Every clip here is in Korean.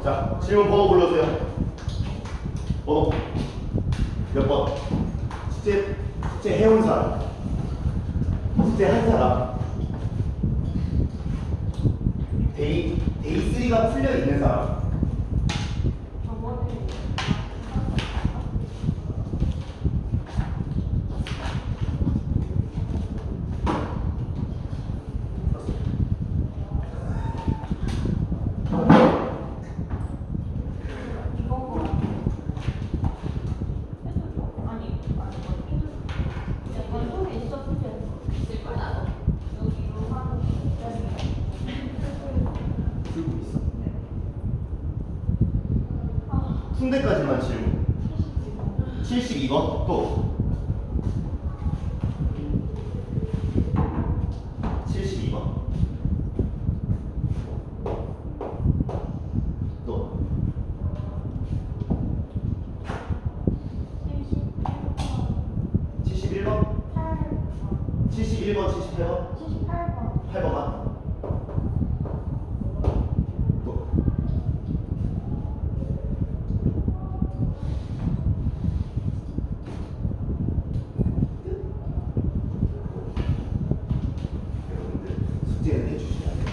자, 질문 번호 불러주세요. 번호 몇 번? 숙제 해온 사람, 숙제 한 사람, 데이 3가 풀려 있는 사람. 푼데까지만 질문. 72번 또 72번 또 71번 71번 78번 8번만 또 숙제는 해주셔야 돼요.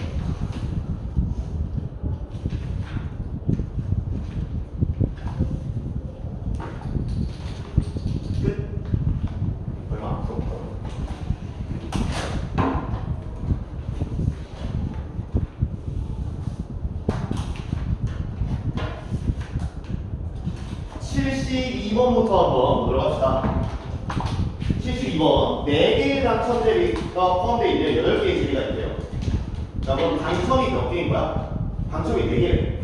끝. 얼마 안 써. (72번부터) 한번 들어갑시다. 72번 4개의 당첨제비가 포함되어 있는 8개의 제비가 있대요. 자, 그럼 당첨이 몇 개인 거야? 당첨이 4개.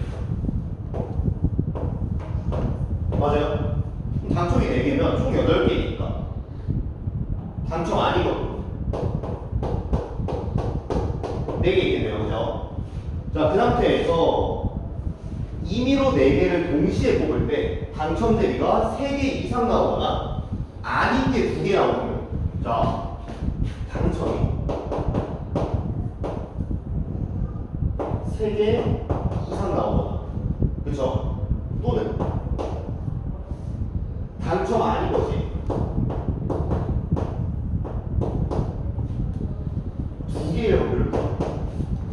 맞아요? 그럼 당첨이 4개면 총 8개니까 당첨 아니거든. 4개 있겠네요. 그죠? 자, 그 상태에서 임의로 4개를 동시에 뽑을 때 당첨 대비가 3개 이상 나오거나 아닌 게 2개 나오면, 자, 당첨이 3개 이상 나오거나, 그쵸? 또는 당첨 아닌 거지, 2개의 확률을 봐.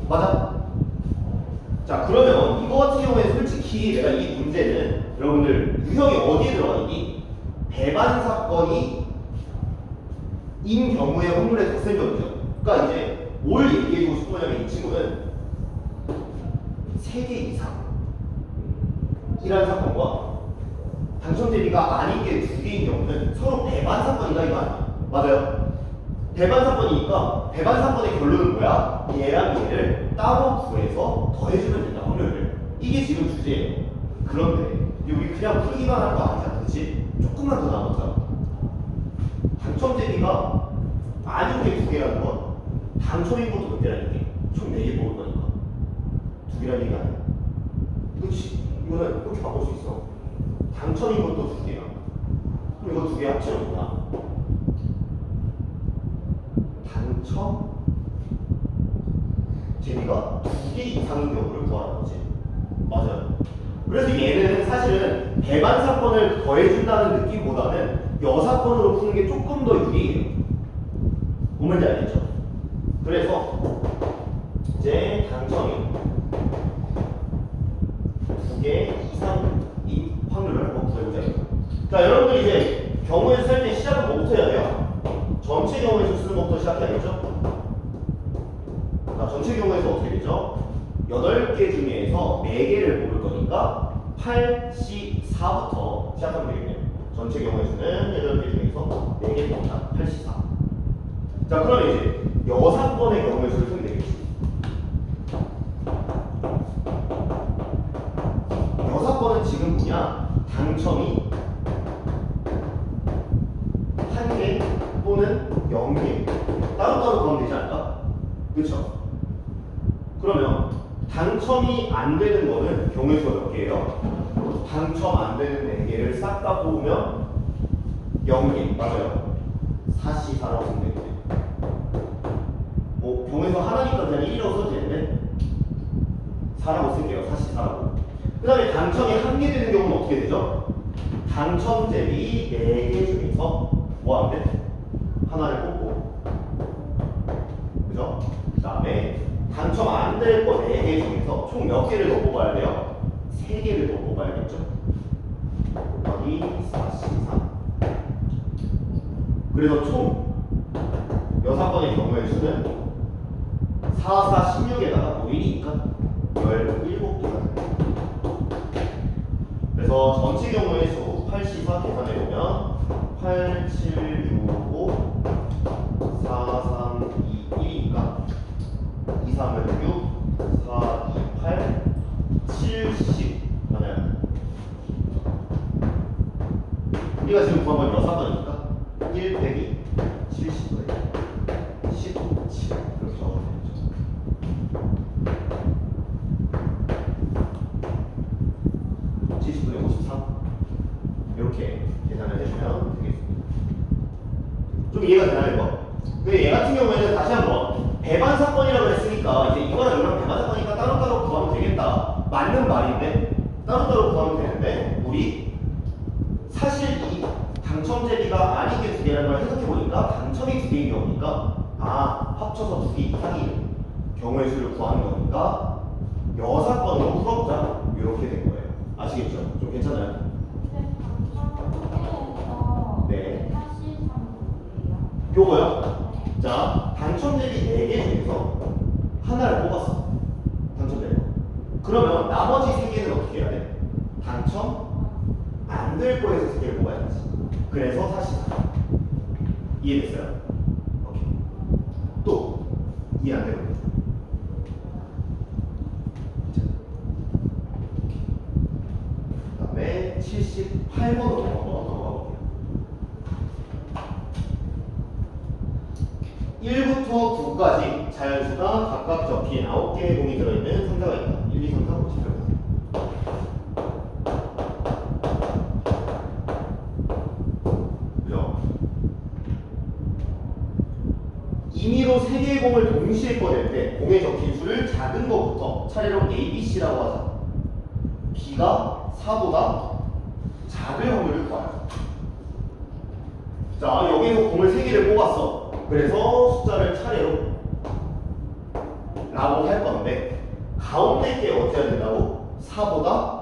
맞아? 자, 그러면 이거 같은 경우에 솔직히 내가 이 문제는 여러분들 유형이 어디에 들어가 있니? 배반 사건이 인 경우의 확률의 덧셈 변이죠. 그러니까 이제 뭘 얘기해주고 싶은 거냐면 이 친구는 3개 이상이라는 사건과 당첨 대비가 아닌 게 2개인 경우는 서로 배반 사건이다 이거 아니야? 맞아요? 배반 사건이니까 배반 사건의 결론은 뭐야? 얘랑 얘를 따로 구해서 더해주면 된다, 확률을. 이게 지금 주제예요. 그런데 우리 그냥 풀기만 할 거 아니잖아, 그치? 조금만 더 나눠보자. 당첨 대비가 아닌 게 2개라는 건 당첨인 것도 몇 개라는 게 총 4개 뽑을 거니까 2개라는 얘기 아니야. 그치? 이거는 이렇게 바꿀 수 있어. 당첨인 것도 2개야. 그럼 이거 2개 합치면 뭐야? 당첨 제비가 2개 이상인 경우를 구하는 거지. 맞아요. 그래서 얘는 사실은 배반 사건을 더해준다는 느낌보다는 여사건으로 푸는 게 조금 더 유리해요. 뭔 말인지 알겠죠? 그래서 이제 당첨이 2개 이상인 확률을 한번 구해보자. 자, 여러분들 이제 경우에서 쓸 때 시작은 뭐부터 해야 돼요? 전체 경우에서 쓰는 것부터 시작해야겠죠? 자, 전체 경우에서 어떻게 되죠? 8개 중에서 4개를 뽑을 거니까 8C4부터 시작하면 되겠네요. 전체 경우에서는 8개 중에서 4개 뽑는다. 8C4. 자, 그러면 이제 여사건의 경우에서를 쓰면 되겠지. 여사건은 지금 뭐냐? 당첨이 1개 또는 0개 따로따로 구하면 되지 않을까? 그쵸? 그러면 당첨이 안 되는 거는 경우의 수가 몇 개예요? 당첨 안 되는 4개를 싹 다 뽑으면 0개. 맞아요. 4C4라고 쓰면 되겠네. 뭐 경우에서 하나니까 그냥 1이라고 써도 되는데 4라고 쓸게요. 4C4라고. 그 다음에 당첨이 한 개 되는 경우는 어떻게 되죠? 당첨 대비 4개 중에서 뭐 하면 돼? 하나를 뽑고, 그죠? 그 다음에 당첨 안 될 거 4개 중에서 총 몇 개를 더 뽑아야 돼요? 3개를 더 뽑아야겠죠? 곱하기 4C3. 그래서 총 6번의 경우의 수는 4, 4, 16에다가 무인이니까 17개가 됩니다. 그래서 전체 경우의 수 8C4 계산해보면 8, 7, 6, 5, 4, 3, 2, 1이니까 2, 3은 6, 4, 2, 8, 70 맞아요. 우리가 지금 구한 건 6번이니까 1 빼기 70분의 17 이렇게 적어도 되죠. 이렇게 계산을 해주면 되겠습니다. 좀 이해가 되나요, 이거? 근데 얘 같은 경우에는 다시 한번 배반 사건이라고 했으니까 이제 이거랑 이거랑 배반 사건이니까 따로따로 구하면 되겠다. 맞는 말인데 따로따로 구하면 되는데 우리 사실 이 당첨 제비가 아닌 게 2개라는 걸 해석해보니까 당첨이 2개인 경우니까 합쳐서 2개 이상인 경우의 수를 구하는 거니까 여사건으로 풀어보자 이렇게 된 거예요. 아시겠죠? 좀 괜찮아요? 네. 요거요? 자, 당첨 대비 4개 중에서 하나를 뽑았어. 당첨된 거. 그러면 나머지 3개는 어떻게 해야 돼? 당첨 안 될 거에서 3개를 뽑아야지. 그래서 사실 이해됐어요? 오케이. 또 이해 안 되거든요. 그 다음에 78번으로 넘어가 볼게요. 1부터 9까지 자연수가 각각 적힌 9개의 공이 들어있는 상자가 있다. 1, 2, 3, 4, 5, 6, 7, 8. 그죠? 임의로 3개의 공을 동시에 꺼낼 때 공에 적힌 수를 작은 것부터 차례로 A, B, C라고 하자. B가 4보다 작을 확률을 구하자. 자, 여기서 공을 3개를 뽑았어. 그래서 숫자를 차례로 라고 할 건데 가운데 게 어찌해야 된다고? 4보다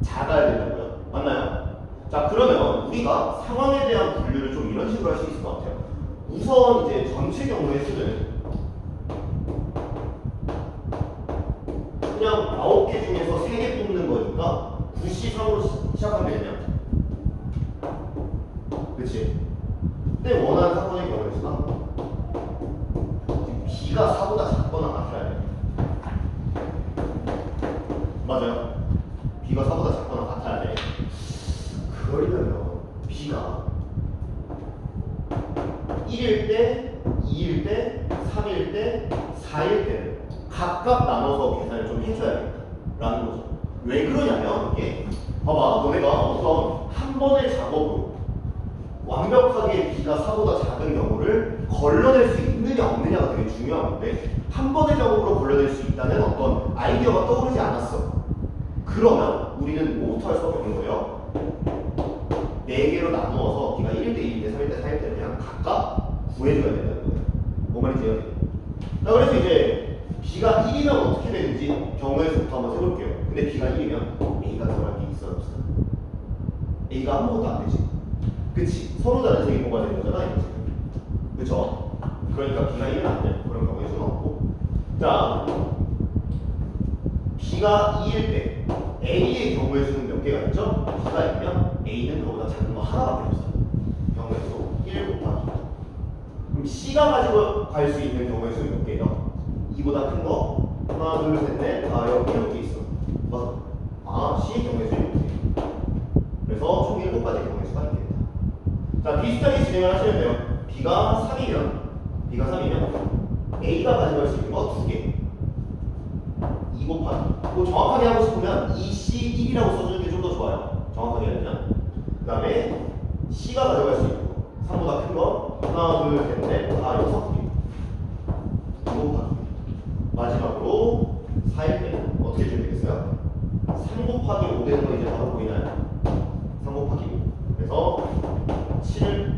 작아야 된다고요. 맞나요? 자, 그러면 우리가 상황에 대한 분류를 좀 이런 식으로 할 수 있을 것 같아요. 우선 이제 전체 경우의 수는 그냥 9개 중에서 3개 뽑는 거니까 9C3으로 시작하면 되냐? 그치? 근데 원하는 사건의 경우의 수가 B가 4보다 작거나 같아야 돼. 맞아요. B가 4보다 작거나 같아야 돼. 그러려면 B가 1일 때, 2일 때, 3일 때, 4일 때를 각각 나눠서 계산을 좀 해줘야겠다라는 거죠. 왜 그러냐면 이게 봐봐, 너네가 어떤 한 번의 작업으로 완벽하게 B가 4보다 작은 경우를 걸러낼 수 있느냐 없느냐가 되게 중요한 건데 한 번의 작업으로 걸러낼 수 있다는 어떤 아이디어가 떠오르지 않았어. 그러면 우리는 뭐부터 할 수밖에 없는 거예요? 4개로 나누어서 B가 1일 때, 2일 때, 3일 때, 4일 때 그냥 각각 구해줘야 된다는 거예요. 뭐 말인지 자, 그래서 이제 B가 1이면 어떻게 되는지 경우의 수부터 한번 해볼게요. 근데 B가 1이면 A가 들어갈 게 있어요, 없어요? A가 아무것도 안 되지. 그치? 서로 다른 색이 뭐가 되는 거잖아, 이거지. 그쵸? 그러니까 B가 1은 안 돼. 그런 경우의 수는 없고. 자, B가 2일 때 A의 경우의 수는 몇 개가 있죠? B가 있면 A는 그보다 작은 거 하나밖에 없어요. 경우의 수 1 곱하기. 그럼 C가 가지고 갈 수 있는 경우의 수는 몇 개예요? 2보다 큰 거? 하나, 둘, 셋, 넷. 여기 이렇게 있어. 맞아. C의 경우의 수 7개. 그래서 총 7가지의 경우의 수가 있겠다. 자, 비슷하게 진행을 하시면 돼요. B가 3이면 A가 가져갈 수 있는 거 2개. 2 곱하기. 뭐 정확하게 하고 싶으면 2C1이라고 써주는 게 좀 더 좋아요. 정확하게 하면. 그 다음에 C가 가져갈 수 있는 거 3보다 큰 거 하나, 하나, 둘, 셋, 넷, 다 6개. 마지막으로 4일 때는 어떻게 해주면 되겠어요? 3 곱하기 5 되는 거 이제 바로 보이나요? 3 곱하기 5. 그래서 7,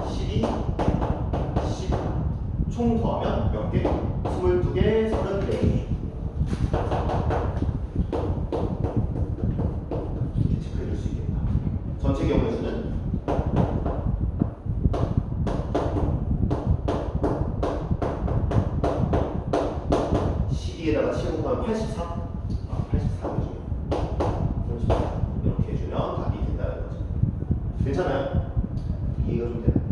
12, 10. 총 더하면 몇 개? 22개, 34개. 이렇게 체크해 줄 수 있겠다. 전체 경우의 수는 12에다가 7 곱하면 84? 84죠. 34. 이렇게 해주면 답이 된다는 거죠. 괜찮아요? 이해가 좀 되나요?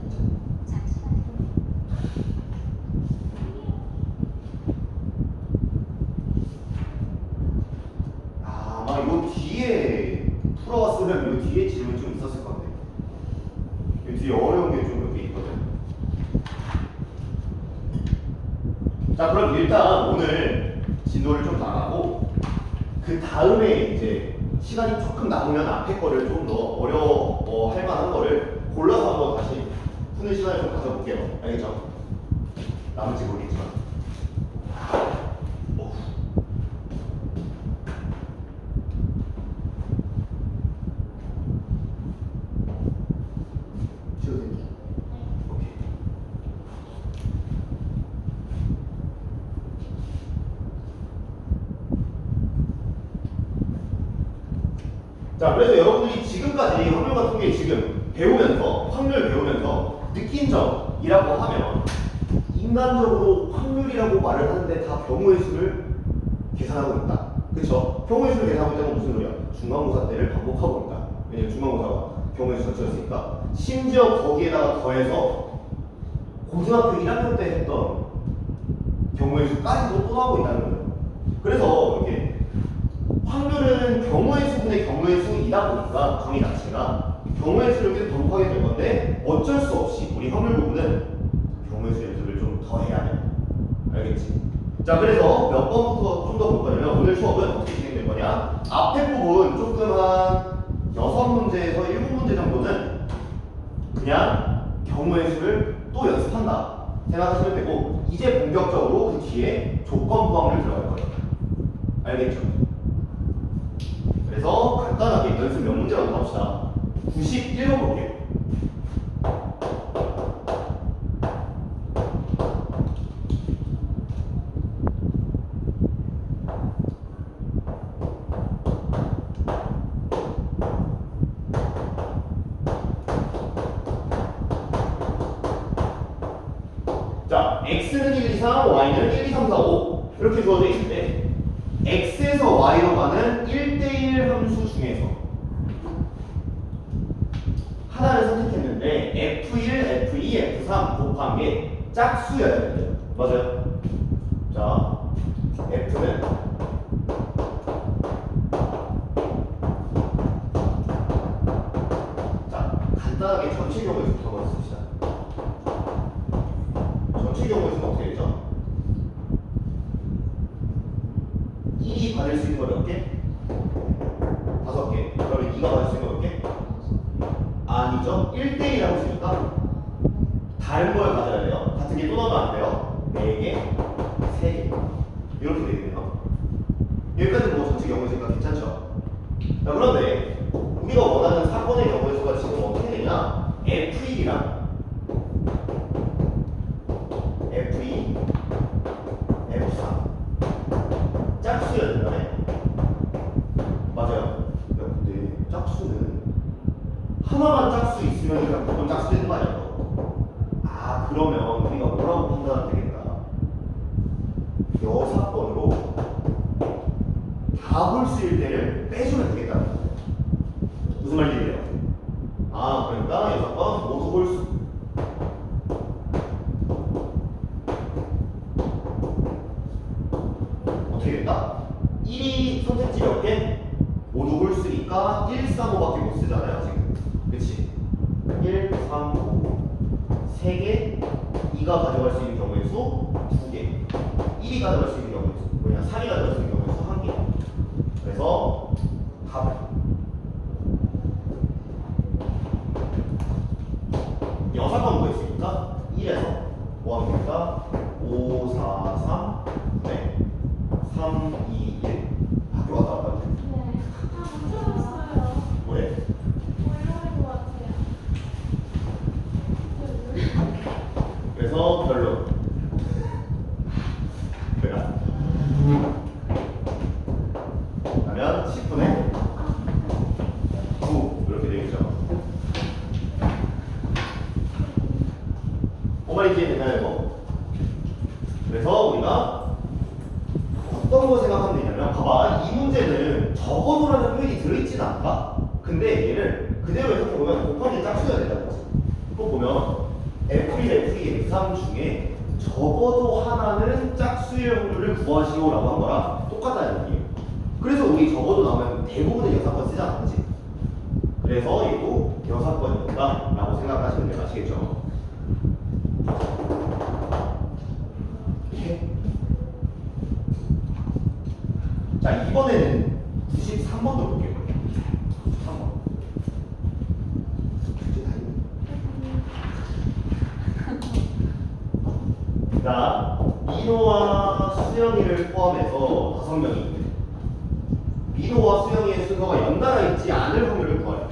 아마 요 뒤에 풀어왔으면 요 뒤에 질문 좀 있었을 건데. 요 뒤에 어려운 게 좀 몇 개 있거든. 자, 그럼 일단 오늘 진도를 좀 나가고 그 다음에 이제 시간이 조금 남으면 앞에 거를 좀 더 어려워할 만한 거를 골라서 한번 다시 푸는 시간을 좀 가져볼게요. 알겠죠? 남을지 모르겠지만. 오케이. 자, 그래서 여러분들이 지금까지 확률 같은 게 지금 배우면서, 확률 배우면서 느낀 점이라고 하면 인간적으로 확률이라고 말을 하는데 다 경우의 수를 계산하고 있다. 그쵸? 경우의 수를 계산하고 있다는 건 무슨 소리야? 중간고사 때를 반복하고 있다. 왜냐면 중간고사가 경우의 수 전체였으니까. 심지어 거기에다가 더해서 고등학교 1학년 때 했던 경우의 수까지도 또 나오고 있다는 거예요. 그래서 이렇게 확률은 경우의 수분의 경우의 수이다 보니까 정의 자체가 경우의 수를 계속 반복하게 될 건데 어쩔 수 없이 우리 확률 부분은 경우의 수 연습을 좀 더 해야 돼. 알겠지? 자, 그래서 몇 번부터 좀 더 볼 거냐면 오늘 수업은 어떻게 진행될 거냐? 앞에 부분 조금 한 6문제에서 7문제 정도는 그냥 경우의 수를 또 연습한다 생각하시면 되고 이제 본격적으로 그 뒤에 조건부 확률 들어갈 거예요. 알겠죠? 그래서 간단하게 연습 몇 문제라도 합시다. 91번 볼게요. 자, x는 1, 2, 3, y는 1, 2, 3, 4, 5 이렇게 주어져 있는데 x에서 y로 가는 1대1 함수 중에서 하나를 선택했는데 f1, f2, f3 곱한 게 짝수여야 돼요. 맞아요? 자, f는 자, 간단하게 전체 경우의 수부터 한번 씁시다. 전체 경우의 수는 어떻게 되죠? 1이 받을 수 있는 거 몇 개? 5개. 그러면 2가 받을 수 있는 거 몇 개? 아니죠. 1대1 하고 있으니까 다른 걸 가져야 돼요. 같은 게 또 나오면 안 돼요. 4개, 3개. 이렇게 되겠네요. 여기까지는 뭐 전체 경우의 수가 괜찮죠? 자, 그런데 우리가 원하는 사건의 경우의 수가 지금 어떻게 되냐? F1이랑 F2, F3 짝수여야 된다네? 맞아요. 야, 근데 짝수는 하나만 짝수 있으면 그냥 무조건 짝수 되는 거 아니야? 아, 그러면 우리가 뭐라고 판단하면 되겠다. 여 사건으로 다 홀수일 때를 빼주면 되겠다. 무슨 말인지 이해요? 아, 그러니까 여 사건 모두 홀수. 어떻게 된다? 1이 선택지 몇 개? 모두 홀수니까 1, 3, 5밖에 못 쓰잖아요, 지금. 그치? 1, 3, 5. 3개, 2가 가져갈 수 있는 경우의 수 2개, 1이 가져갈 수 있는 경우의 수, 뭐냐, 3이 가져갈 수 있는 경우의 수 1개. 그래서 답은 여사건 구했으니까 1에서 뭐 하면 됩니까? 5, 4, 3, 네. 3, 2, 1. 학교 갔다 왔다는데. 네. 아, 못 들어봤어요. 왜? 어려울 것 같아요. 그래서 별로. 내가. 그러면 10분에 9 이렇게 되겠죠. 어머니 이해 되나요, 이거? 그래서 우리가 어떤 거 생각하면 되냐면, 봐봐, 이 문제는 적어도라는 표현이 들어있지는 않다. 근데 얘를 그대로 이렇게 보면 곱하기 짝수여야 된다는 거지. 또 보면 F1, F2, F3 중에 적어도 하나는 짝수의 확률을 구하시오라고 한 거랑 똑같다는 얘기예요. 그래서 우리 적어도 나오면 대부분은 여사건 쓰잖아, 그치? 그래서 얘도 여사건이다 라고 생각하시면 돼요. 아시겠죠? 자, 이번에는 93번도 볼게요. 93번. 자, 민호와 수영이를 포함해서 5명이 있는데, 민호와 수영이의 순서가 연달아 있지 않을 확률을 구하래요.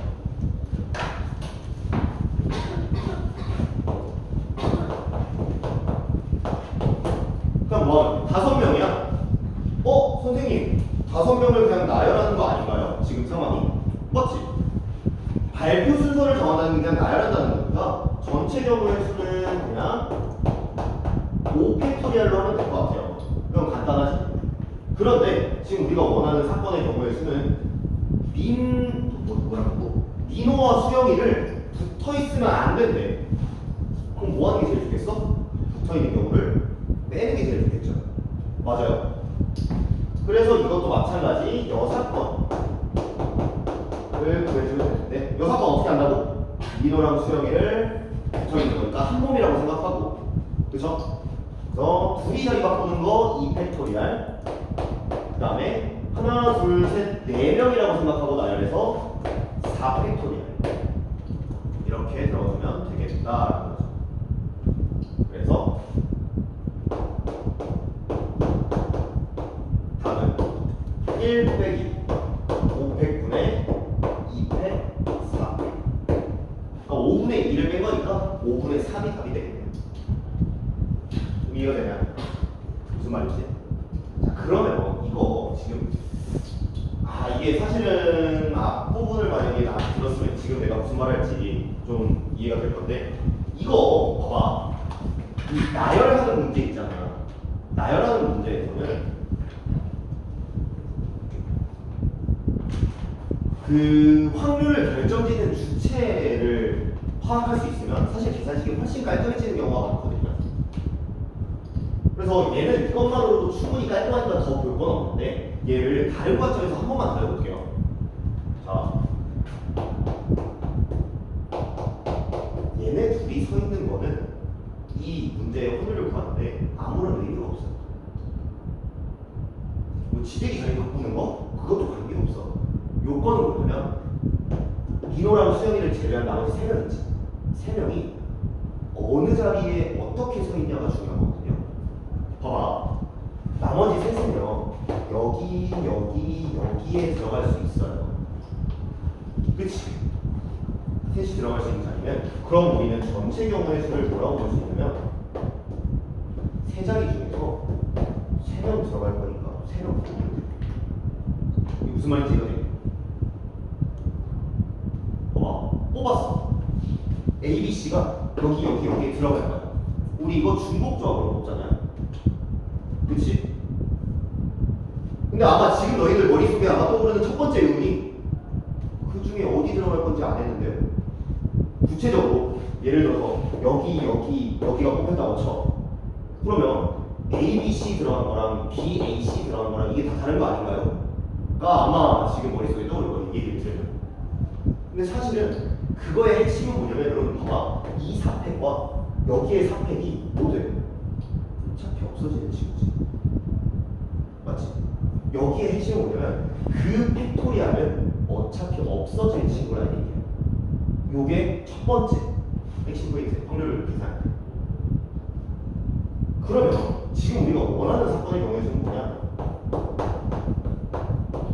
그럼 뭐 5명이야? 선생님, 5명을 그냥 나열하는 거 아닌가요? 지금 상황이? 맞지? 발표 순서를 정한다는 게 그냥 나열한다는 거니까 전체 경우의 수는 그냥 5팩토리얼로 하면 될 것 같아요. 그럼 간단하지? 그런데 지금 우리가 원하는 사건의 경우의 수는 민호와 수영이를 붙어있으면 안 된대. 그럼 뭐 하는 게 제일 좋겠어? 붙어있는 경우를 빼는 게 제일 좋겠죠. 맞아요. 그래서 이것도 마찬가지 여사건을 구해주면 되는데, 여사건 어떻게 한다고? 민호랑 수영이를 붙어있는 거니까 한 몸이라고 생각하고, 그쵸? 그래서 둘이 자리 바꾸는 거 2팩토리얼, 그 다음에 하나, 둘, 셋, 4명이라고 생각하고 나열해서 4팩토리얼 이렇게 들어주면 되겠다라는 거죠. 그래서 답은 1 빼기 5팩분의 2팩 4. 그러니까 5분의 2를 뺀 거니까 5분의 3이 답이 되겠네요. 이해가 되냐? 무슨 말이지? 자, 그러면 이거 지금 이게 사실은 앞부분을 만약에 나 들었으면 지금 내가 무슨 말을 할지 좀 이해가 될 건데, 이거 봐봐. 이 나열하는 문제 있잖아. 나열하는 문제에서는 그 확률을 결정짓는 주체를 파악할 수 있으면 사실 계산식이 훨씬 깔끔해지는 경우가 많거든요. 그래서 얘는 이것만으로도 충분히 깔끔하니까 더 볼 건 없는데, 얘를 다른 관점에서 한 번만 더 해볼게요. 자, 얘네 둘이 서 있는 거는 이 문제의 확률을 구하는데 아무런 의미가 없어요. 뭐 지대기 자리 바꾸는 거? 그것도 관계가 없어. 요건은 뭐냐면 민호랑 수영이를 제외한 나머지 3명 있지. 3명이 어느 자리에 어떻게 서 있냐가 중요하거든요. 봐봐. 나머지 3명 여기, 여기, 여기에 들어갈 수 있어요. 그치? 셋이 들어갈 수 있는 자리면, 그럼 우리는 전체 경우의 수를 뭐라고 볼 수 있냐면 3자리 중에서 3명 들어갈 거니까 3명 뽑으면 돼. 이게 무슨 말인지 이해가 돼? 봐봐. 뽑았어. A, B, C가 여기, 여기, 여기에 들어갈 거야. 우리 이거 중복조합으로 뽑잖아요. 그치? 근데 아마 지금 너희들 머릿속에 아마 떠오르는 첫 번째 의문이 그 중에 어디 들어갈 건지 안 했는데요. 구체적으로 예를 들어서 여기, 여기, 여기가 뽑혔다고 쳐. 그러면 A, B, C 들어간 거랑 B, A, C 들어간 거랑 이게 다 다른 거 아닌가요? 가 아마 지금 머릿속에 떠오를 거예요. 얘기를 들으면. 근데 사실은 그거의 핵심은 뭐냐면, 여러분 봐봐. 이 4팩과 여기의 4팩이 모두 어차피 없어지는 친구지. 맞지? 여기의 핵심은 뭐냐면 그 팩토리얼은 어차피 없어질 친구라는 얘기예요. 요게 첫 번째 핵심 포인트 확률 계산. 그러면 지금 우리가 원하는 사건의 경우에는 뭐냐?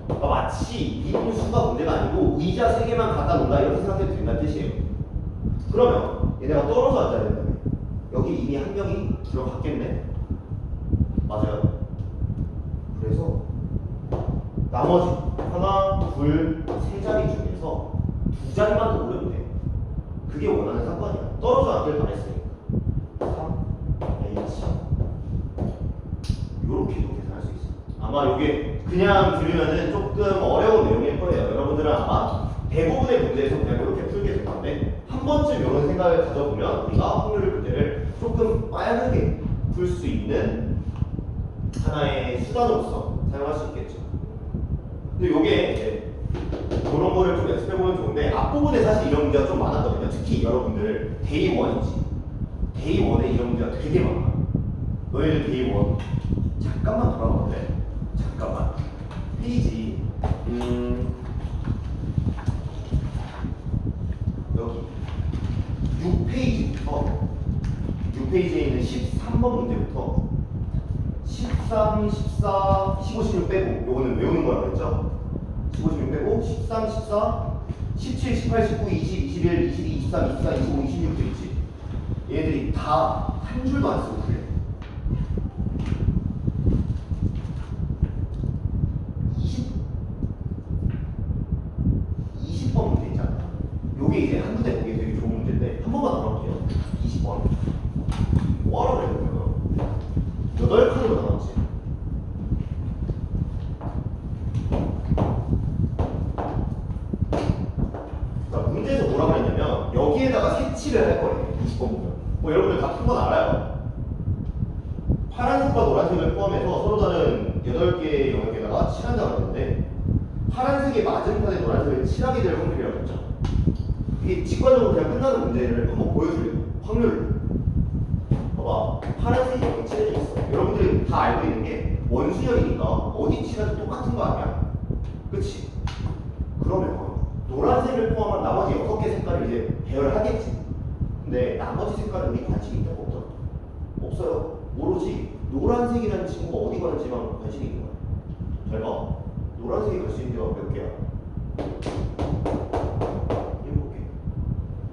그러니까 마치 인수가 문제가 아니고 의자 3개만 갖다 놓는다 이렇게 생각해도 된다는 뜻이에요. 그러면 얘네가 떨어져 앉아야 된다며. 여기 이미 한 명이 들어갔겠네? 맞아요. 그래서 나머지 하나, 둘, 세 자리 중에서 2자리만 더 오르면 돼. 그게 원하는 사건이야. 떨어져 앉길 바랬으니까. 3, H 요렇게도 계산할 수 있어. 아마 이게 그냥 들으면은 조금 어려운 내용일 거예요. 여러분들은 아마 대부분의 문제에서 그냥 이렇게 풀게 될 건데 한 번쯤 이런 생각을 가져보면 우리가 확률 문제를 조금 빠르게 풀 수 있는 하나의 수단으로서 사용할 수 있겠죠. 근데 요게 이제 그런 거를 좀 연습해보면 좋은데 앞부분에 사실 이런 문제가 좀 많았거든요. 특히 여러분들 데이 1이지 데이 1에 이런 문제가 되게 많아. 너희들 데이 1 잠깐만 돌아가 볼래? 잠깐만 페이지 여기 6페이지부터 6페이지에 있는 13번 문제부터 13, 14, 15, 16 빼고 요거는 외우는 거라고 했죠? 15, 16 빼고 13, 14, 17, 18, 19, 20, 21, 22, 23, 24, 25, 26도 있지. 얘네들이 다 한 줄도 안 쓰고 그래. 20번 문제 있잖아. 요게 이제 한 군데 보기 되게 좋은 문제인데 한 번만 더 나올게요. 20번. 뭐하러 그래 그러면 8칸으로 나왔지. 자, 문제에서 뭐라고 했냐면 여기에다가 색칠을 할 거예요. 20번 보면 뭐 여러분들 다 푼 건 알아요. 파란색과 노란색을 포함해서 서로 다른 8개의 영역에다가 칠한다고 했는데 파란색의 맞은편에 노란색을 칠하게 될 확률이라고 했죠. 이게 직관적으로 그냥 끝나는 문제를 한번 보여줄래요. 확률. 봐봐. 파란색이 여기 칠해져 있어. 여러분들이 다 알고 있는 게 원수열이니까 어디 칠해도 똑같은 거 아니야? 그치? 그러면 노란색을 포함한 나머지 6개 색깔을 이제 배열하겠지. 근데 나머지 색깔은 우리 관심이 있다고 없잖아. 없어요. 오로지 노란색이라는 친구가 어디 가는지만 관심이 있는 거야. 잘 봐. 노란색이 갈 수 있는 데가 몇 개야? 7개.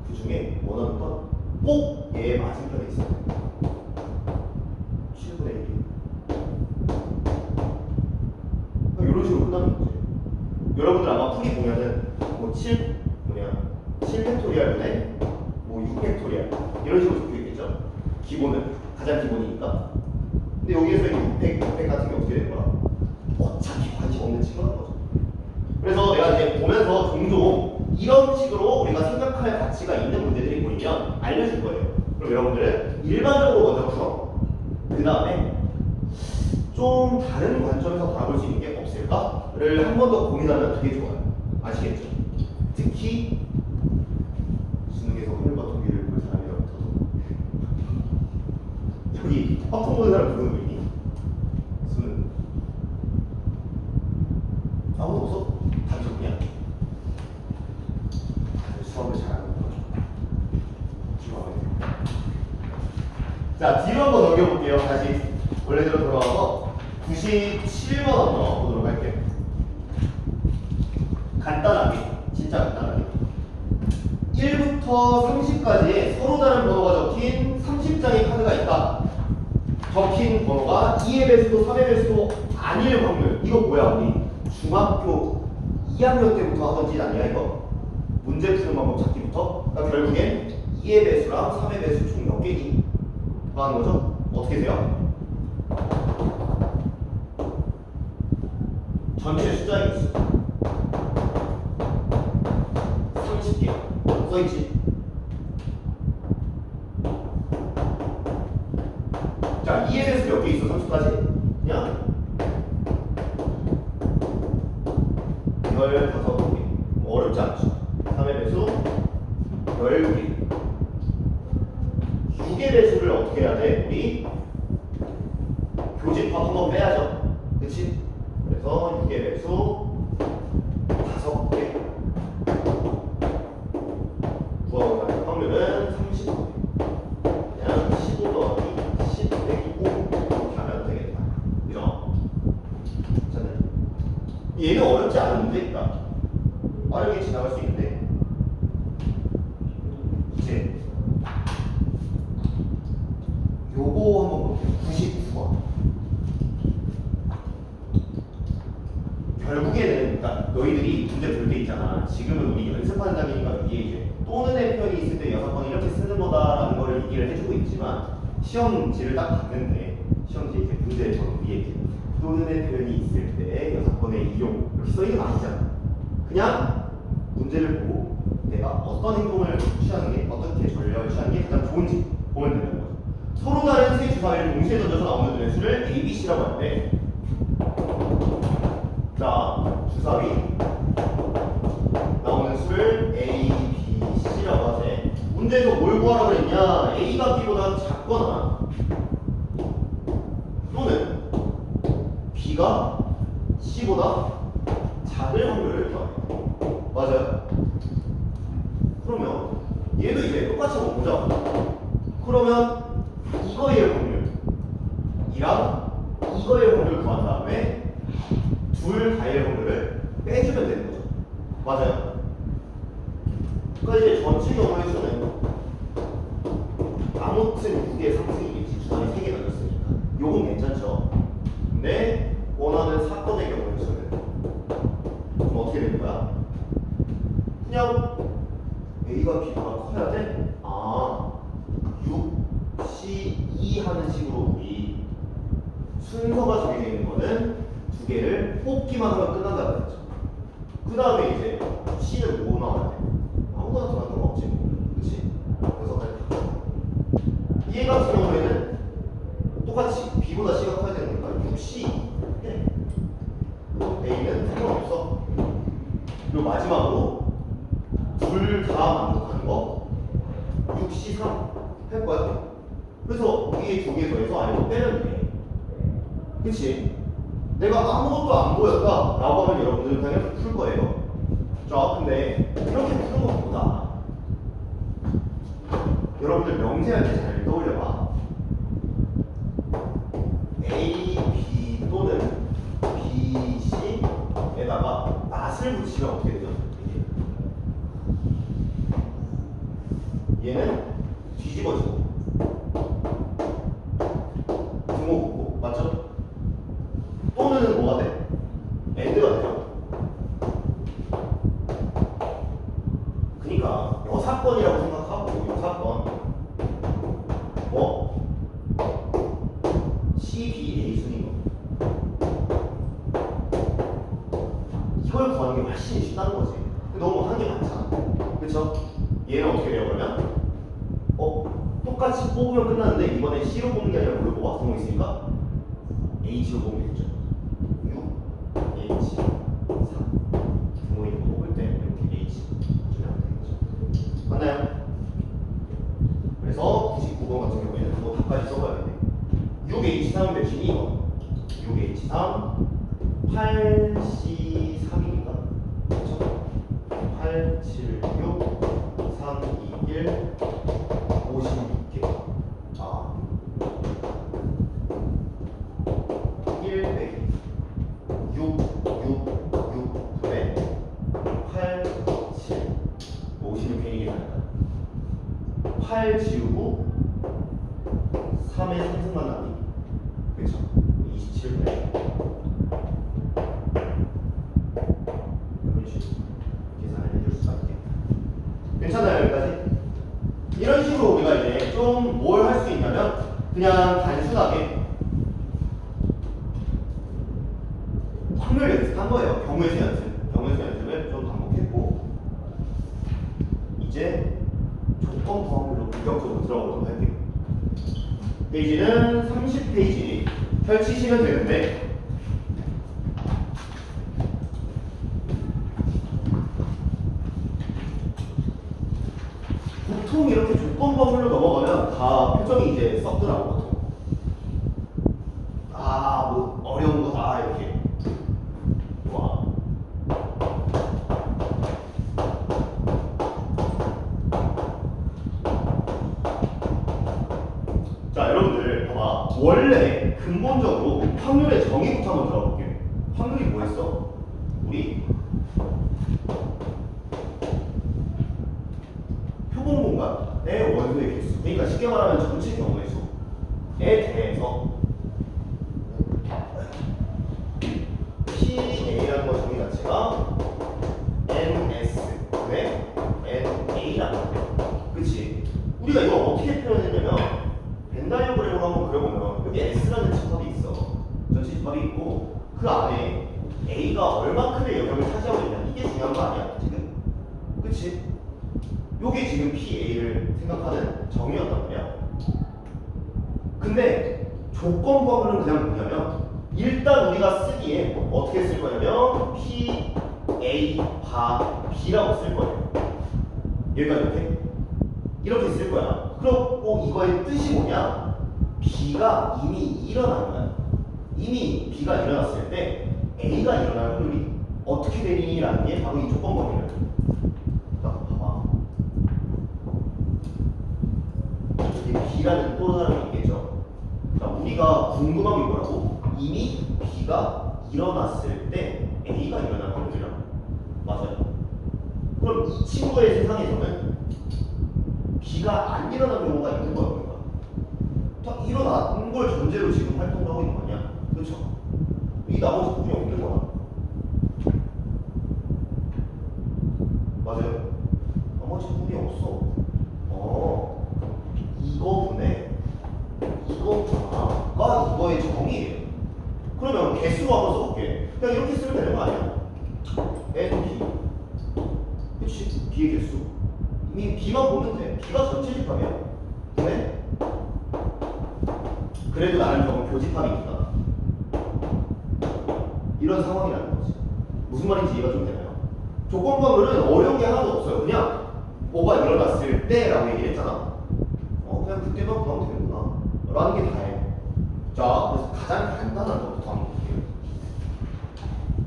그 중에 원하는 건 꼭 얘의 맞은편에 있어요. 7분의 1. 이런 식으로 끝나는 거지. 여러분들 아마 풀이 보면은 뭐 7, 7팩토리얼분의 뭐 6팩토리얼 이런 식으로 적혀 있겠죠? 기본은 가장 기본이니까. 근데 여기에서 6팩, 6팩 같은 게 어떻게 되는 거야? 어차피 관심 없는 친구라는 거죠. 그래서 내가 이제 보면서 종종 이런 식으로 우리가 생각할 가치가 있는 문제들이 보이면 알려줄 거예요. 그럼 여러분들은 일반적으로 먼저 풀어. 그 다음에 좀 다른 관점에서 바라볼 수 있는 게 없을까를 한 번 더 고민하면 되게 좋아요. 아시겠죠? 특히 수능에서 확률과 통계를 볼 사람이라고 저도 여기 확통 보는 사람 누구는 있니? 수능 아무도 없어? 다들 그냥 다들 수업을 잘하는 거죠. 자, 뒤로 한번 넘겨볼게요. 다시 원래대로 돌아와서 97번 한번 보도록 할게요. 간단하게, 진짜 간단하게 1부터 30까지의 서로 다른 번호가 적힌 30장의 카드가 있다. 적힌 번호가 2의 배수도 3의 배수도 아닐 확률. 이거 뭐야? 우리 중학교 2학년 때부터 하던 짓 아니야 이거? 문제 푸는 방법 찾기부터. 그러니까 결국엔 2의 배수랑 3의 배수 총 몇 개니? 뭐 하는 거죠? 어떻게 돼요? 전체 숫자의 수 30개 써있지. 자, 2의 배수 몇 개 있어? 30까지? 그냥 15개. 어렵지 않죠. 3의 배수 12개. 6의 배수를 어떻게 해야 돼? 우리 교집합 한번 빼야죠. 그치? 그래서 6의 배수 5개. 구하고자 하는 확률은 이거는 35. 그냥 15 더하기 10 빼기 5 이렇게 하면 되겠다. 그죠? 저는 얘는 어렵지 않은 문제니까 빠르게 지나갈 수 있는데 이제 요거 한번 볼게요. 99번. 결국에는 그러니까 너희들이 문제 볼 때 있잖아. 지금은 우리 연습하는 단계니까 이게 이제 또는의 표현이 있을 때 6번 이렇게 쓰는 거다라는 거를 얘기를 해주고 있지만 시험지를 딱 봤는데 시험지 이제 문제 바로 위에 이제 또는의 표현이 있을 때 6번의 이용 이렇게 써있는 거 아니잖아. 그냥 문제를 보고 내가 어떤 행동을 취하는 게 어떻게 전략을 취하는 게 가장 좋은지 보면 되는 거죠. 서로 다른 세 주사위를 동시에 던져서 나오는 눈의 수를 A, B, C라고 하는데 자, 주사위 나오는 수를 A, B, C라고 하지. 문제에서 뭘 구하라고 그랬냐? A가 B보다 작거나 또는 B가 C보다 작을 확률을 구하래. 맞아요? 그러면 얘도 이제 똑같이 한번 보자. 그러면 이거의 확률이랑 이거의 확률을 구한 다음에 둘 다의 확률을 빼주면 되는 거죠. 맞아요? 그러니까 이제 전체 경우의 수는 아무튼 6개 상승이겠지. 주사위 3개 던졌으니까. 요건 괜찮죠? 근데 원하는 사건의 경우의 수는 그럼 어떻게 되는 거야? 그냥 A가 B보다 커야 돼? 아, 6, C, 2 하는 식으로 우리 순서가 정해져 있는 거는 두 개를 뽑기만 하면 끝난다고 했죠. 그 다음에 이제 C는 뭐 나와야 돼? 아무거나 들어갈 건 없지 뭐. 그치? 그래서 그냥 얘 같은 경우에는 똑같이 B보다 C가 커야 되는 거니까 6C 해. A는 상관없어. 그리고 마지막으로 둘 다 만족하는 거 6C 3 할 거야. 그래서 위에 두 개 더해서 아래로 빼면 돼. 그치? 내가 아무것도 안 보였다 라고 하면 여러분들은 당연히 풀 거예요. 자, 근데 이렇게 푸는 것보다 여러분들 명제할 때 잘 떠올려봐. A, B 또는 B, C에다가 낫을 붙이면 어떻게 되죠? 얘는 뒤집어지고 등호 붙고 맞죠? 또는 뭐가 돼? 엔드가 되죠? 그러니까 여사건이라고 생각하고 여사건 뭐? C, B, A 순인 거 이걸 구하는 게 훨씬 쉽다는 거지. 너무 한 게 많잖아. 그쵸? 얘는 어떻게 돼요 그러면? 똑같이 뽑으면 끝나는데 이번에 C로 뽑는 게 아니라 뭘로 뽑아? 등호 있으니까 H로 뽑으면 되죠. 6, H, 3 등호 있는 거 뽑을 때 이렇게 H 주면 되겠죠. 맞나요? 그래서 99번 같은 경우에는 뭐 답까지 써봐야 돼. 6H3은 몇이니 이거? 6H3 8C3이니까 그렇죠? 8, 7, 6, 3, 2, 1 56개. 아. 1 빼기 6, 6분의 8, 7. 56개이긴 하니까. 8 지우고 3의 3승만 나누기. 그쵸? 27분의 이런 식으로 계산을 해줄 수가 있겠다. 괜찮아요, 여기까지? 이런 식으로 우리가 이제 좀 뭘 할 수 있냐면 그냥 단순하게 확률 연습한 거예요. 경우의 수 연습. 경우의 수 연습을 좀 반복했고 이제 조건 부확률로 본격적으로 들어가도록 할게요. 페이지는 30페이지 펼치시면 되는데 보통 이렇게 조건 버블로 넘어가면 다 표정이 이제 썩더라고 보통. 아, 뭐 어려운 거다 이렇게. 와. 원래 근본적으로 확률의 정의부터 한번 들어볼게요. 확률이 뭐였어? 우리 표본 공간의 원소의 개수. 그러니까 쉽게 말하면 전체 경우의 수에 대해서 PA라는 거 정의 자체가 NS분의 NA라는 거예요. 그치? 우리가 이걸 어떻게 표현했냐면 벤 다이어그램으로 한번 그려보면 여기 S라는 집합이 있어. 전체 집합이 있고 그 안에 A가 얼마큼의 영역을 차지하고 있냐 이게 중요한 거 아니야 지금? 그치? 요게 지금 PA를 생각하는 정의였단 말이야. 근데 조건 범위는 그냥 뭐냐면 일단 우리가 쓰기에 어떻게 쓸 거냐면 PA 바 B라고 쓸 거예요. 여기까지 이렇게 쓸 거야. 그럼 이거의 뜻이 뭐냐? B가 이미 일어난 거야. 이미 B가 일어났을 때 A가 일어날 확률이 어떻게 되니? 라는 게 바로 이 조건 범위를. 자, 봐봐. 여기 B라는 또 다른 게 있겠죠. 자, 우리가 궁금한 게 뭐라고? 이미 B가 일어났을 때 A가 일어날 확률이라고. 맞아요. 그럼 이 친구의 세상에서는 B가 안 일어난 경우가 있는 거야, 우리가. 다 일어난 걸 전제로 지금 활동을 하고 있는 거 아니야? 그렇죠? 이 나머지 부분이 없는 거야. 맞아요. 나머지 부분이 없어. 이거가 이거의 정의예요. 그러면 개수로 한번 써볼게. 그냥 이렇게 쓰면 되는 거 아니야? N, B. 그치? B의 개수. 이미 B만 보면 돼. B가 전체 집합이야. 네? 그래도 나는 너무 교집합이 있다. 이런 상황이라는 거지. 무슨 말인지 이해가 좀 되나요? 조건범위는 어려운 게 하나도 없어요. 그냥 뭐가 일어났을 때라고 얘기를 했잖아. 그냥 그때만 구하면 되는구나 라는 게 다예요. 자, 그래서 가장 간단한 것부터 한번 볼게요.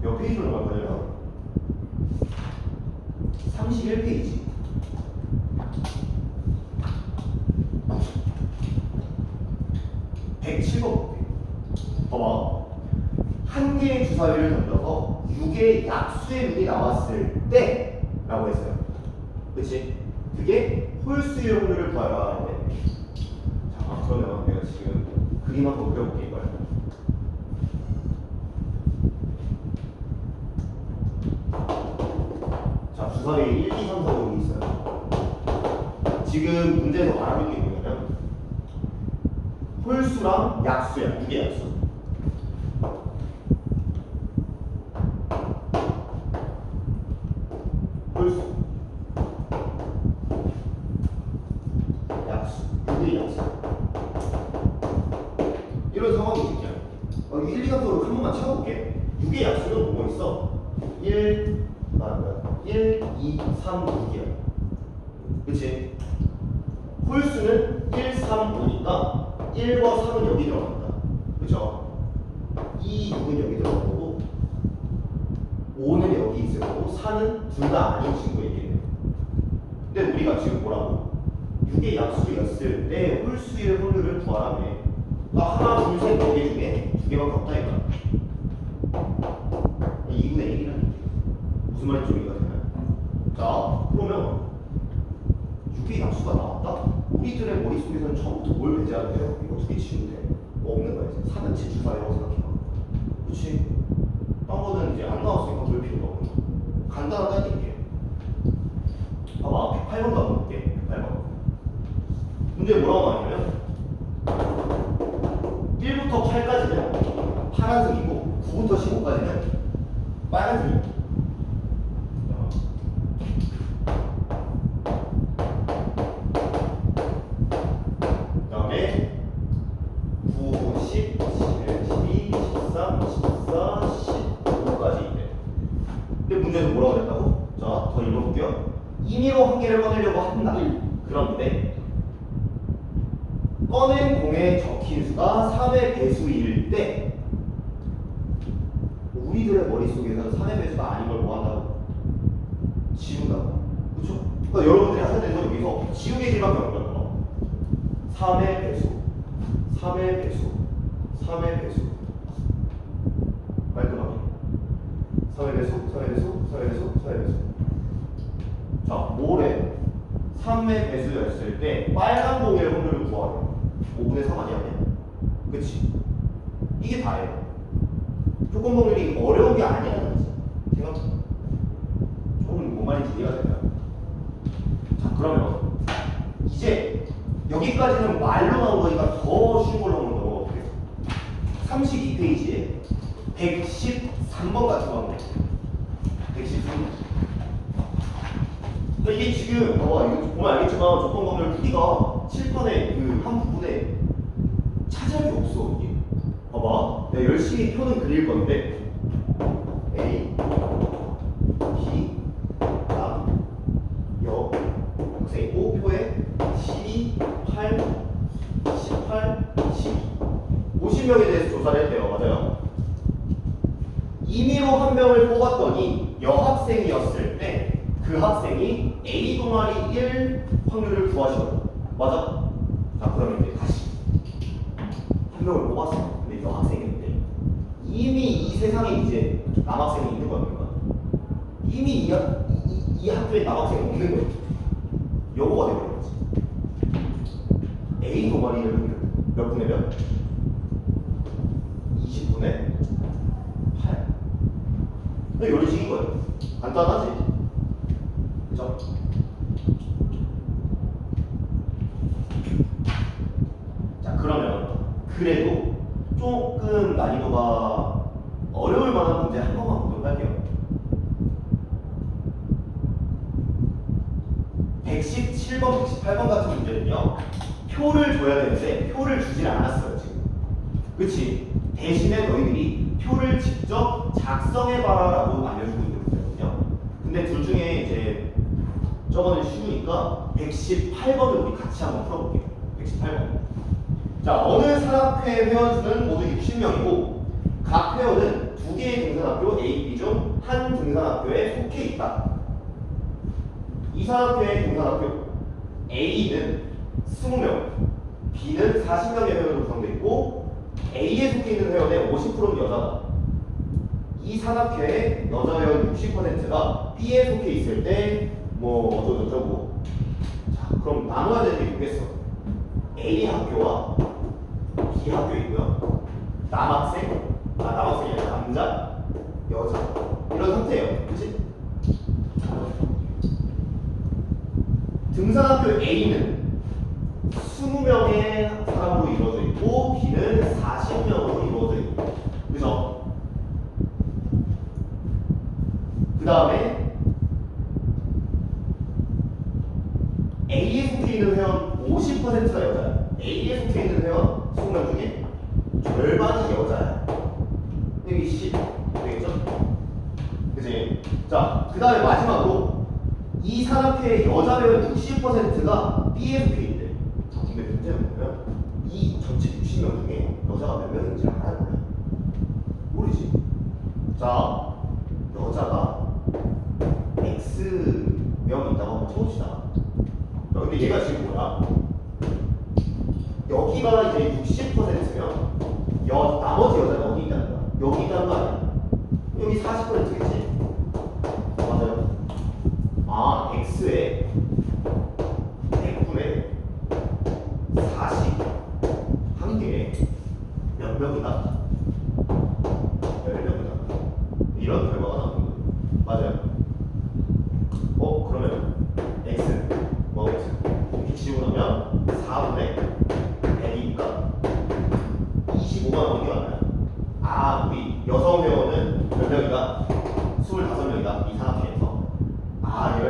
몇 페이지로 넘어갈 거냐면 31페이지. 봐봐. 한 개의 주사위를 던져서 6의 약수의 눈이 나왔을 때 라고 했어요. 그치? 그게 홀수의 확률을 구하라 하는데, 자, 그러면 내가 지금 그림 한번 그려볼게. 이걸 자, 주사위 1, 2, 3, 4, 5이 있어요. 지금 문제에서 말하는 게 뭐냐면 홀수랑 약수야. 6의 약수. 홀수, 약수, 6의 약수. 이런 상황이 있냐? 1, 2, 3, 4로 한 번만 채워볼게. 6의 약수는 뭐가 있어? 1, 2, 3, 6이야. 그치? 홀수는 1, 3, 5니까 1과 3은 여기 들어간다. 그쵸? 2, 6은 여기 들어가고 5는 여기 있을 거고 4는 둘 다 아닌 친구에게. 근데 우리가 지금 뭐라고? 6의 약수였을 때 홀수의 확률을 구하라며. 그러니까 하나, 둘, 셋, 네 개 중에 두 개밖에 없다 이거야. 2분의 1이라는 게 무슨 말인지 이해가 되나요? 자, 그러면 6의 약수가 나왔다? 우리들의 머릿속에서는 처음부터 뭘 배제하면 돼요? 이거 두 개 치우면 돼. 뭐 없는 거야 이제. 4는 제주사라고 생각해봐. 그치? 딴 거는 이제 안 나왔으니까 볼 필요가 없고. 간단하다는 얘기예요. 봐봐, 108번도 한번 볼게. 108번. 문제 뭐라고 말하냐면 1부터 8까지는 파란색이고 9부터 15까지는 빨간색이고. 그 다음에 9, 10, 11, 12, 13, 14, 15까지 있대. 근데 문제는 뭐라고 그랬다고? 자, 더 읽어볼게요. 임의로 한 개를 꺼내려고 한다. 그런데 꺼낸 공에 적힌 수가 3의 배수일 때 우리들의 머릿속에서는 3의 배수가 아닌 걸 뭐 한다고? 지운다고. 그쵸? 그러니까 여러분들이 하셔야 되는 건 여기서 지우개 길밖에 없는 거야. 3의 배수, 3의 배수, 3의 배수. 깔끔하게. 3의 배수, 3의 배수, 3의 배수, 3의 배수. 자, 뭐래? 3의 배수였을 때 빨간 공의 확률을 구하래. 5분의 3 아니야? 그치? 이게 다예요. 조건 확률이 어려운 게 아니라는 거지. 생각 조금 뭔 말인지 이해가 될까요? 자, 그러면 이제 여기까지는 말로 나온 거니까 더 쉬운 걸로 한번 넘어볼게요. 32페이지에 113번 같은 거 하면 돼. 113번. 이게 지금 봐봐, 이거 보면 알겠지만 조건 확률 크기가 칠판의 그 한 부분에 차지할 게 없어. 이게 봐봐, 내가 열심히 표는 그릴 건데 A, B, 남, 여, 학생 있고 표에 12, 8, 18, 12 50명에 대해서 조사를 했대요. 맞아요? 임의로 한 명을 뽑았더니 여학생이었을 때 그 학생이 A 동아리 1 확률을 구하시오. 맞아? 자, 그러면 이제 다시 한 명을 뽑았어. 근데 여학생인데 이미 이 세상에 이제 남학생이 있는 겁니까? 이미 이 학교에 남학생이 없는 거예요. 여고가 되버린 거지. A 동아리를 몇 분의 몇? 20분의 8. 이런 식인 거예요. 간단하지? 그죠? 자, 그러면 그래도 조금 난이도가 어려울 만한 문제 한 번만 보도록 할게요. 117번, 118번 같은 문제는요, 표를 줘야 되는데 표를 주질 않았어요. 지금 그치? 대신에 너희들이 표를 직접 작성해봐라 라고 알려주고 있는 문제거든요. 근데 둘 중에 이제 저거는 쉬우니까 118번을 우리 같이 한번 풀어볼게요. 118번. 자, 어느 산학회 회원수는 모두 60명이고 각 회원은 두 개의 등산학교 A, B 중 한 등산학교에 속해 있다. 이 산학회의 등산학교 A는 20명, B는 40명의 회원으로 구성되어 있고 A에 속해 있는 회원의 50%는 여자다. 이 산학회의 여자 회원 60%가 B에 속해 있을 때 뭐 어쩌고저쩌고. 자, 그럼 나눠야 되는 게 있겠어. A 학교와 B 학교 있고요. 남학생이 아니라 남자, 여자 이런 상태예요. 그치? 등산학교 A는 20명의 사람으로 이루어져 있고 B는 40명으로 이루어져 있고, 그죠? 그 다음에 A에 속해 있는 회원 50%가 여자야. A에 속해 있는 회원 20명 중에 절반이 여자야. 여기 10 되겠죠? 그치? 자, 그 다음에 마지막으로 이 산학회의 여자 회원 60%가 B에 속해 있대. 자, 근데 문제는 뭐냐면 이 전체 60명 중에 여자가 몇 명인지 알아야 몰라. 모르지? 자, 여자가 X명이 있다고 한번 쳐봅시다. 근데 얘가 지금 뭐야? 여기가 이제 60%면 나머지 여자가 어디 있다는 거야? 여기 있다는 거 아니야? 여기 40%겠지? 맞아요? 아, X에 100분의 40 한 개에 몇 명이다? 10명이다. 이런 결과가 나오는 거예요. 맞아요? 그러면 X 뭐 X 이렇게 지우고 나면 4분의 100이니까 25가 나오는 게 맞나요? 아, 우리 여성 회원은 몇 명이다? 25명이다. 이 산학회에서. 아,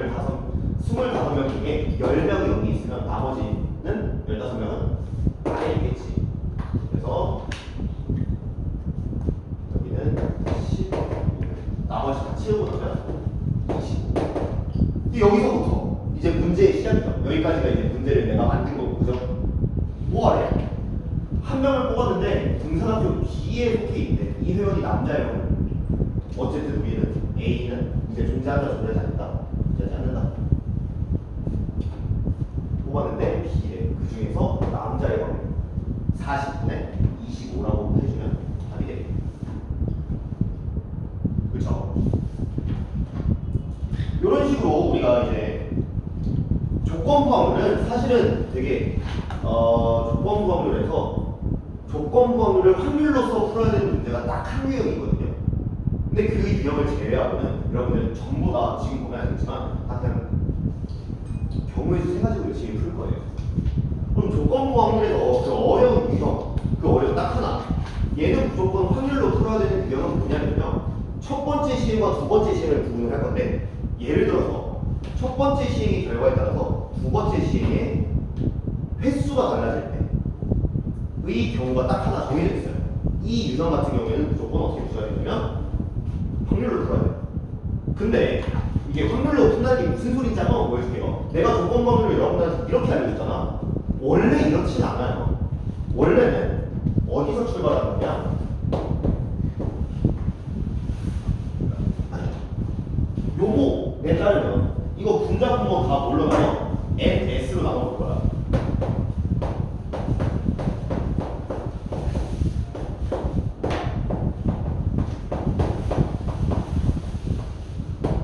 25명 중에 10명이 여기 있으면 나머지는 15명은 안에 있겠지. 그래서 여기는 10, 나머지 다 치우고 나면 25. 여기서부터 이제 문제의 시작이죠. 여기까지가 이제 문제를 내가 만든 거고, 그죠? 뭐하래? 한 명을 뽑았는데 등산학교 B에 속해 있대. 이 회원이 남자예요. 어쨌든 우리는 A는 이제 존재한다, 존재하지 않는다. 존재하지 않는다. 뽑았는데 B에 그 중에서 남자의 확률 40분의 25라고 해주면 답이 됩니다. 그렇죠? 이런 식으로 우리가 이제 조건부 확률은 사실은 되게 조건부 확률에서 조건부 확률을 확률로서 풀어야 되는 문제가 딱 한 유형이거든요. 근데 그 유형을 제외하고는 여러분들 전부 다 지금 보면 알겠지만 다 그냥 경우에서 세 가지로 열심히 풀 거예요. 그럼 조건부 확률에서 그 어려운 유형, 그 어려운 딱 하나. 얘는 무조건 확률로 풀어야 되는 유형은 뭐냐면요. 첫 번째 시행과 두 번째 시행을 구분을 할 건데, 예를 들어서 첫 번째 시행의 결과에 따라서 두 번째 시행의 횟수가 달라질 때의 경우가 딱 하나 정해져 있어요. 이 유형 같은 경우에는 무조건 어떻게 풀어야 되냐면 확률로 풀어야 돼요. 근데 이게 확률로 푼다는 게 무슨 소리인지 한번 보여줄게요. 내가 조건부 확률을 여러분들한테 이렇게 알려줬잖아. 원래 이렇진 않아요. 원래는 어디서 출발하는 거냐? 요거 내 따르면 이거 분자 분모 다 뭘로 나눠? N, S로 나눠볼 거야.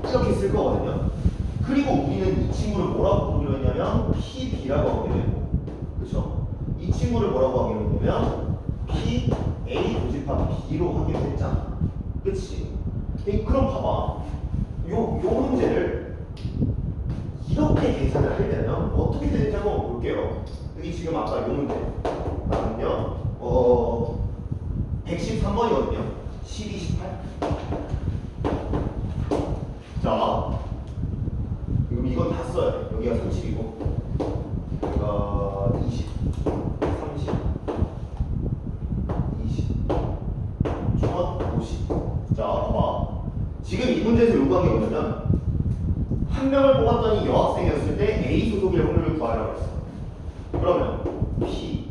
이렇게 쓸 거거든요. 그리고 우리는 이 친구를 뭐라고 부르기로 했냐면 PB라고 하기로 했고, 그렇죠? 이 친구를 뭐라고 하기로 했냐면 P, A 고집합 B로 하기로 했잖아. 그치? 그럼 봐봐. 요 문제를 이렇게 계산을 하려면 어떻게 되는지 한번 볼게요. 여기 지금 아까 요 문제 나는요 113번이거든요 12, 18. 자 그럼 이건 다 써야 돼. 여기가 30이고 여기가 20, 30, 20, 중원 50. 자 봐봐. 지금 이 문제에서 요구한 게 뭐냐면 한 명을 뽑았더니 여학생이었을 때 A 소속의 확률을 구하라고 했어. 그러면 P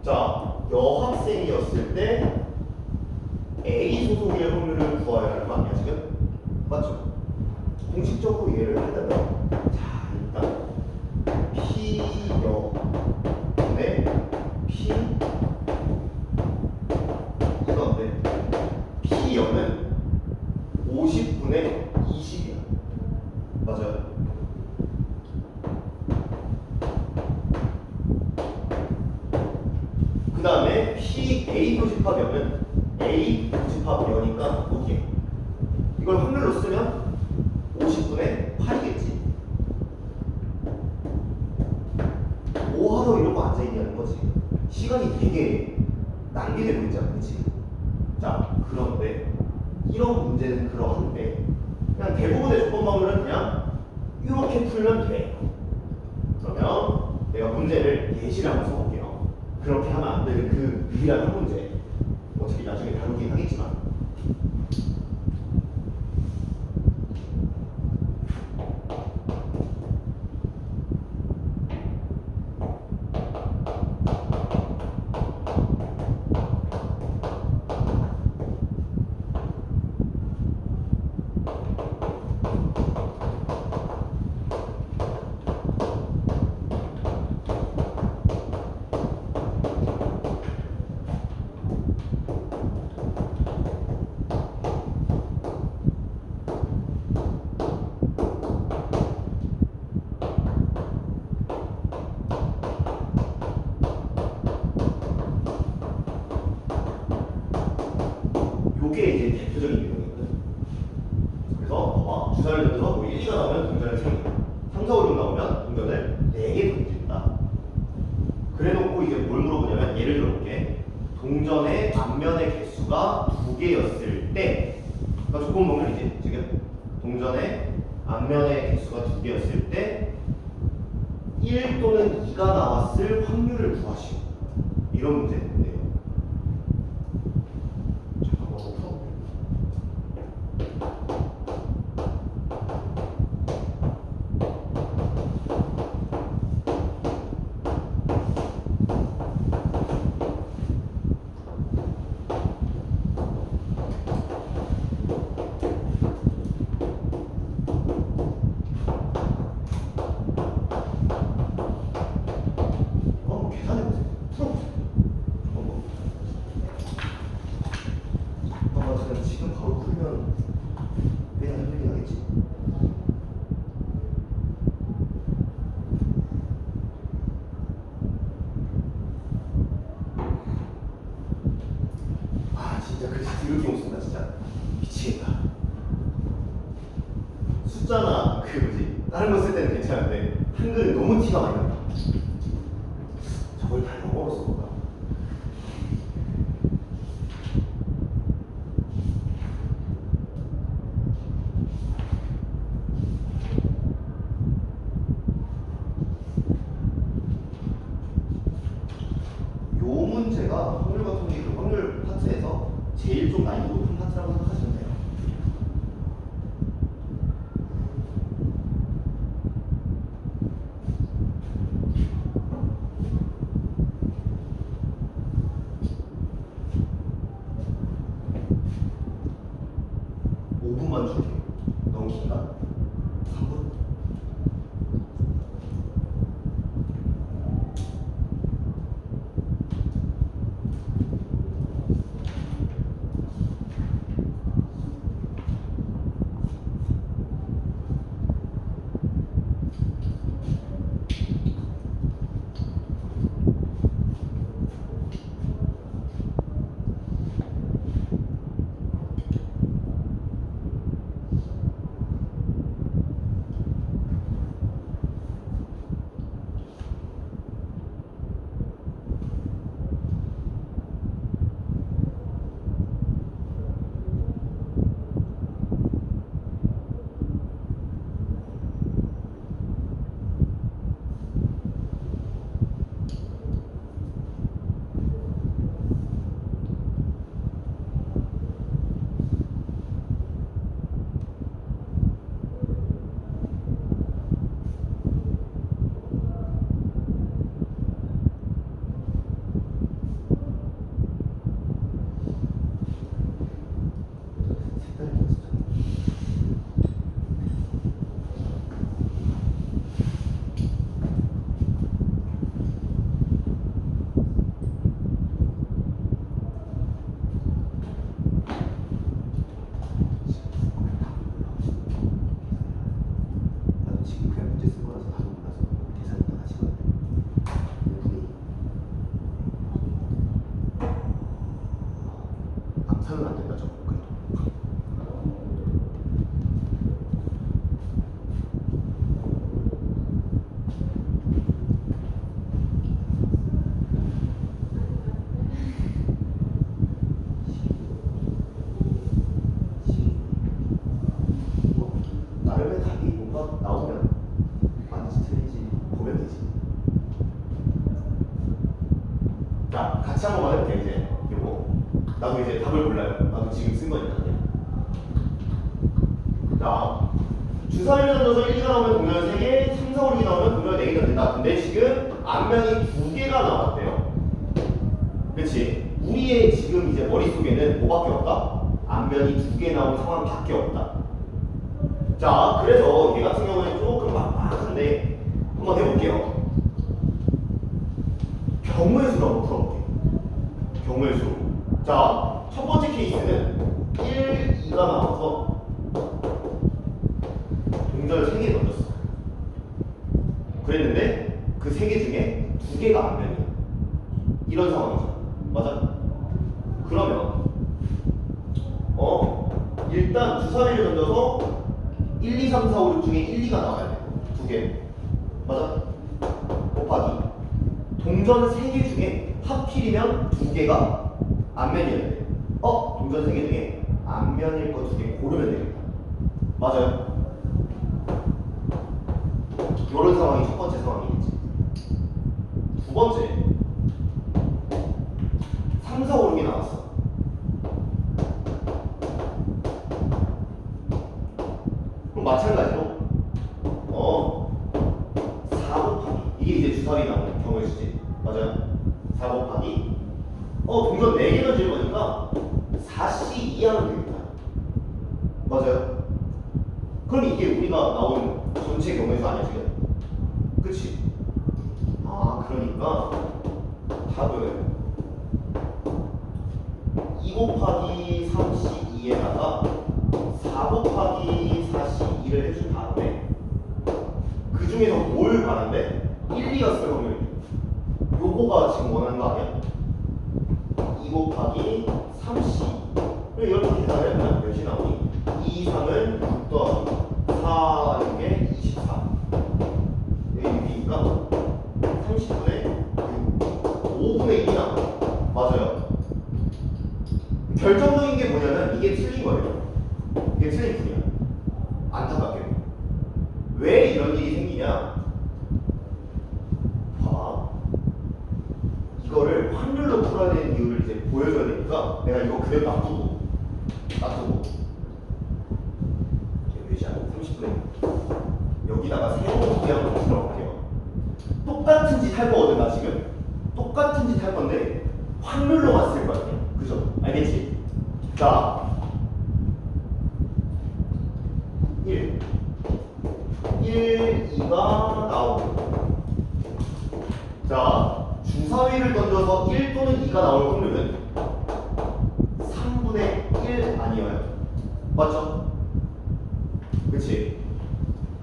자 여학생이었을 때 A 소속의 확률을 구하라는 거 아니야 지금? 맞죠? 공식적으로 이해를 하려면 자 일단 P여 분의 P 이건데 P여는 50분의 20이야. 맞아요. 그 다음에 PA 교집합이면 A 교집합이니까 여기에 이걸 확률로 쓰면 50분의 8이겠지. 뭐 하러 이러고 앉아있냐는 거지. 시간이 되게 낭비되고 있잖아. 그치? 자, 그런데 이런 문제는 그러한데 그냥 대부분의 조건 방법은 그냥 이렇게 풀면 돼. 그러면 내가 문제를 예시를 한번 써볼게요. 그렇게 하면 안 되는 그 유일한 한 문제. 어차피 나중에 다루긴 하겠지만. 요게 이제 대표적인 유형이거든. 그래서 봐봐. 주사를 던져서 뭐 1, 2가 나오면 동전을 3개, 3, 4, 5, 6 나오면 동전을 4개 던진다. 그래놓고 이제 뭘 물어보냐면 예를 들어볼게. 동전의 앞면의 개수가 2개였을 때, 그러니까 조건 보면 지금 동전의 앞면의 개수가 2개였을 때 1 또는 2가 나왔을 확률을 구하시오. 이런 문제인데요. 계산해보세요. 풀어보세요. 티가 많이 난다. 저걸 다 영어로 쓴 거야. 요 문제가 확률과 통계 그 확률 파트에서 제일 좀 난이도 높은 파트라고 생각하시면 돼요. 오 분만 줄게요. 너무 긴가? 3분? 색깔이 진짜. 나도 지금 그냥 문제 쓴 거라서 답을 몰라서 계산을 다 하시거든요. 암산은 안 된다, 저거. 그래도. 나름의 답이 뭔가 나오면 맞는지 틀린지 보면 되지. 자, 같이 한번 해볼게 이제. 요거 나도 이제 답을 몰라요. 나도 지금 쓴 거니까. 자, 주사위를 던져서 1, 2가 나오면 동전 3개, 3, 4, 5, 6이 나오면 동전 4개가 된다. 근데 지금 앞면이 2개가 나왔대요. 그치? 우리의 지금 이제 머릿속에는 뭐밖에 없다? 앞면이 2개 나온 상황밖에 없다. 자, 그래서 얘 같은 경우는 조금 막막한데 한번 해볼게요. 경우의 수로 한번 풀어볼게요. 경우의 수. 자, 첫 번째 케이스는 1, 2가 나와서 동전을 3개 던졌어. 그랬는데 그 3개 중에 2개가 앞면이야. 이런 상황이죠. 맞아? 그러면 일단 주사위를 던져서 1, 2, 3, 4, 5, 6 중에 1, 2가 나와야 돼. 2개. 맞아? 곱하기 동전 3개 중에 하필이면 2개가 앞면이어야 돼. 동전 3개 중에 앞면일 거 2개 고르면 되겠다. 맞아요? 이런 상황이 첫 번째 상황이겠지. 두 번째 3, 4, 5, 6이 나왔어. 그럼 마찬가지로 4 곱하기 이게 이제 주사위 나오는 경우의 수지. 맞아요? 4 곱하기 동전 4개 던질 거니까 4C2 하면 되겠다. 맞아요? 그럼 이게 우리가 나온 전체 경우의 수 아니야 지금? 그치? 그러니까 답은 2 곱하기 3C2에다가 4 곱하기 4C2를 해준 다음에 그 중에서 뭘 말하는데? 1, 2였을 확률이. 요거가 지금 원하는 거 아니야? 2 곱하기 3C. 이렇게 계산을 하면 몇이 나오니? 2, 3은 6 더하기 4, 6에 24. 여기 6이니까 이게 틀린 거예요. 이게 틀린 분이야. 안타깝게. 왜 이런 일이 생기냐? 봐봐. 이거를 확률로 풀어야 되는 이유를 이제 보여줘야 되니까 내가 이거 그대로 놔두고 몇 시야? 30분에 여기다가 새로운 문제 한번 들어볼게요. 똑같은 짓 할 거거든 나 지금. 똑같은 짓 할 건데 확률로만 쓸 거야. 그죠? 알겠지? 자 1 2가 나오고 자 주사위를 던져서 1 또는 2가 나올 확률은 3분의 1 아니에요. 맞죠?